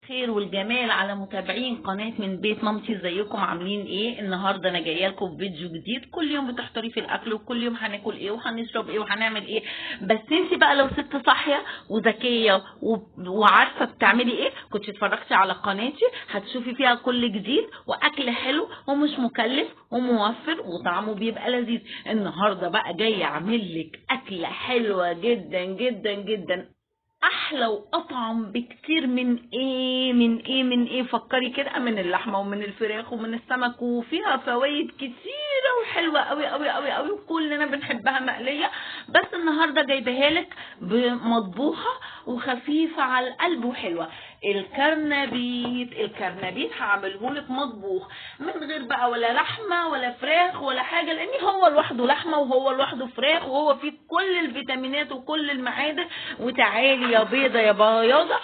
الخير والجمال على متابعين قناة من بيت مامتي. ازيكم عاملين ايه؟ النهارده انا جايه لكم بفيديو جديد. كل يوم بتحضري في الاكل وكل يوم هناكل ايه وهنشرب ايه وهنعمل ايه. بس انت بقى لو ست صاحيه وذكيه وعارفه بتعملي ايه كنت اتفرجتي على قناتي، هتشوفي فيها كل جديد واكل حلو ومش مكلف وموفر وطعمه بيبقى لذيذ. النهارده بقى جايه اعمل لك اكله حلوه جدا جدا جدا، احلى واطعم بكتير من ايه فكري كده، من اللحمه ومن الفراخ ومن السمك، وفيها فوائد كتيره وحلوه قوي قوي قوي قوي وكلنا بنحبها مقليه. بس النهارده جايبها لك بمطبوخه وخفيفه على القلب وحلوه. الكرنبيت هعمله لك مطبوخ من غير بقى ولا لحمه ولا فراخ ولا حاجه، لان هو لوحده لحمه وهو لوحده فراخ وهو فيه كل الفيتامينات وكل المعادن. وتعالي يا بيضه يا بياضه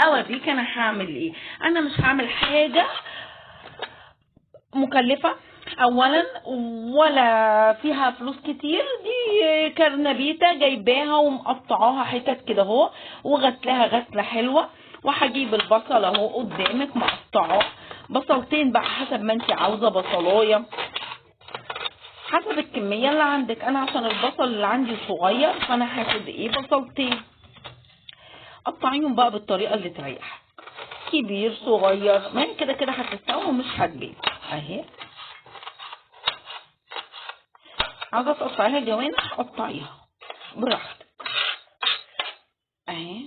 اوريك انا هعمل ايه. انا مش هعمل حاجه مكلفه اولا ولا فيها فلوس كتير. دي كرنبيته جايباها ومقطعاها حتت كده اهو وغسلاها غسله حلوه، وهجيب البصل اهو قدامك مقطعاه بصلتين بقى حسب ما انت عاوزه، بصلايه حسب الكميه اللي عندك. انا عشان البصل اللي عندي صغير فانا هاخد بصلتين، قطعيهم بقى بالطريقه اللي تريحك، كبير صغير من كده كده هتستوي ومش هتبين اهي. عاوزه تقطعيها جوانح قطعيها براحتك اهي.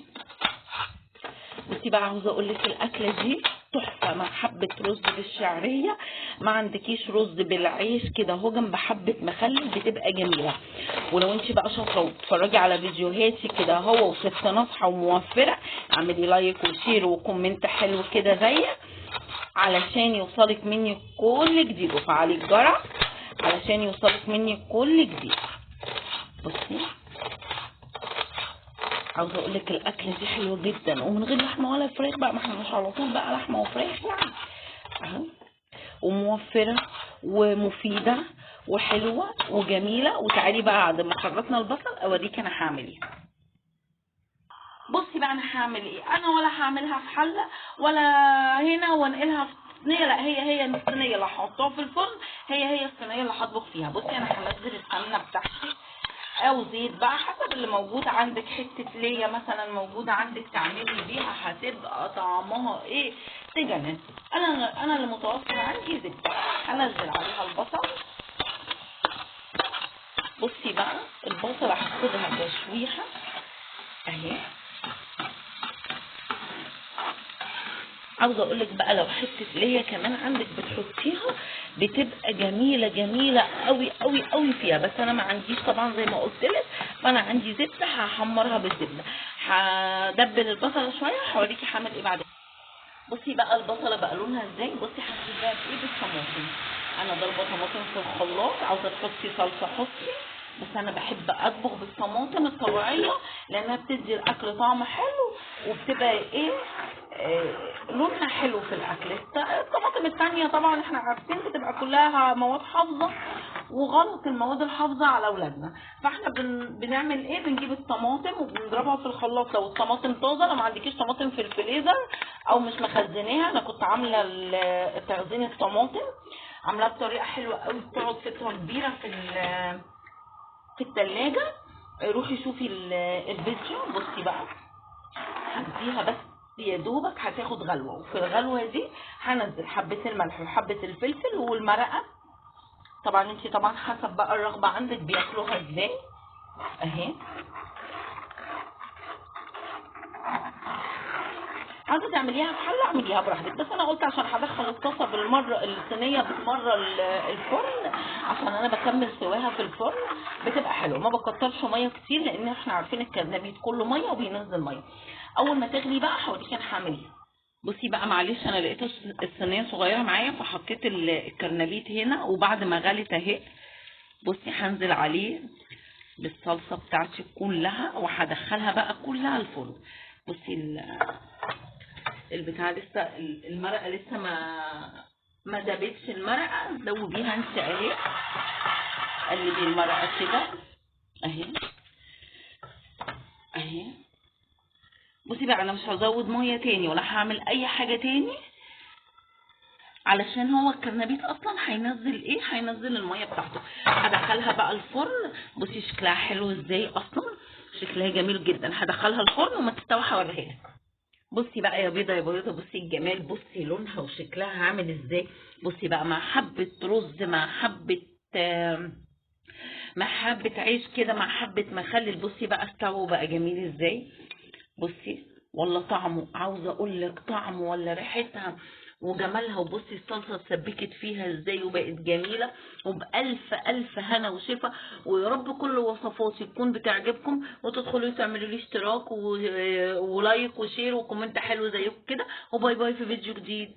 بصي بقى عاوزه اقول لك الاكله دي تحفه مع حبه رز بالشعريه، ما عندكيش رز بالعيش كده اهو جنب حبه مخلل بتبقى جميله. ولو انت بقى شاطره وبتتفرجي على فيديوهاتي كده اهو وست ناصحه وموفره، اعملي لايك وشير وكومنت حلو كده زيك علشان يوصلك مني كل جديد، وفعلي الجرس علشان يوصلك مني كل جديد. بصي عاوزه اقول لك الاكله دي حلوه جدا ومن غير لحمه ولا فراخ بقى، ما احنا مش على طول بقى لحمه وفراخ يعني اهو، وموفره ومفيده وحلوه وجميله. وتعالي بقى بعد ما خلصنا البصل اوريك انا هعمل ايه. بصي بقى انا هعمل ايه. انا ولا هعملها في حله ولا هنا وانقلها في صينيه، لا هي الصينيه اللي هحطها في الفرن، هي الصينيه اللي هطبخ فيها. بصي انا هنزل السمنه بتاعتي او زيت بقى حسب اللي موجود عندك، حته ليا مثلا موجوده عندك تعملي بيها هتبقى طعمها تجنن. انا اللي متوفر عندي زبده، هنزل عليها البصل. بصي بقى البصل هاخدها تشويحه اهي. عاوزه اقول لك بقى لو حته ليا كمان عندك بتحطيها بتبقى جميله جميله قوي قوي قوي فيها، بس انا ما عنديش طبعا زي ما قلت لك، فانا عندي زبده هحمرها بالزبده. هدبل البصله شويه هوريكي هعمل ايه بعدين. بصي بقى البصله بقى لونها ازاي. بصي هنزلها بالطماطم. انا ضربه طماطم في الخلاط، عاوزه تحطي صلصه حطي، بس انا بحب اطبخ بالطماطم الطبيعيه لانها بتدي الاكل طعم حلو وبتبقى لونها حلو في الاكل. الطماطم التانية طبعا احنا عارفين بتبقى كلها مواد حافظه، وغلط المواد الحافظه على اولادنا. فاحنا بنعمل بنجيب الطماطم وبنضربها في الخلاط. لو الطماطم طازه، لو ما عندكيش طماطم في الفريزر او مش مخزناها، انا كنت عامله تخزين الطماطم عاملاها بطريقه حلوه قوي، بتقعد فتره كبيره في الثلاجه. روحي شوفي الفيديو. بصي بقى هديها بس يا دوبك هتاخد غلوه، وفي الغلوه دي هنزل حبه الملح وحبه الفلفل والمرقه. طبعا انت طبعا حسب بقى الرغبه عندك بياكلوها ازاي اهي. عايزه تعمليها في حله اعمليها براحتك، بس انا قلت عشان هدخل الطاسه بالمره الصينيه بالمره الفرن، عشان انا بكمل سواها في الفرن بتبقى حلوه. ما بكترش ميه كتير لان احنا عارفين الكرنبيت كله ميه وبينزل ميه. اول ما تغلي بقى هوريكي انا هعمل ايه. بصي بقى معلش انا لقيت الصينيه صغيره معايا فحطيت الكرنبيت هنا، وبعد ما غلت اهي بصي هنزل عليه بالصلصه بتاعتي كلها وهدخلها بقى كلها الفرن. بصي البتاع لسه المرقه لسه ما دابتش. المرقه دوبيها انت اهي، قلبي المرقه كده اهي. بصي بقى انا مش هزود ميه تاني ولا هعمل اي حاجه تاني، علشان هو الكرنبيط اصلا هينزل ايه، هينزل الميه بتاعته. هدخلها بقى الفرن. بصي شكلها حلو ازاي، اصلا شكلها جميل جدا. هدخلها الفرن وما تستوي هوريها لك. بصي بقى يا بيضه يا بيضه، بصي الجمال، بصي لونها وشكلها عامل ازاي. بصي بقى مع حبه رز، مع حبه مع حبه عيش كده، مع حبه مخلل. بصي بقى استوى بقى جميل ازاي. بصي والله طعمه، عاوزه اقول لك طعمه ولا ريحتها وجمالها. وبصي الصلصه اتسبكت فيها ازاي وبقت جميله، وبالف الف هنا وشفا. ويا رب كل وصفاتي تكون بتعجبكم، وتدخلوا تعملوا لي اشتراك ولايك وشير وكومنت حلو زيكم كده. وباي باي في فيديو جديد.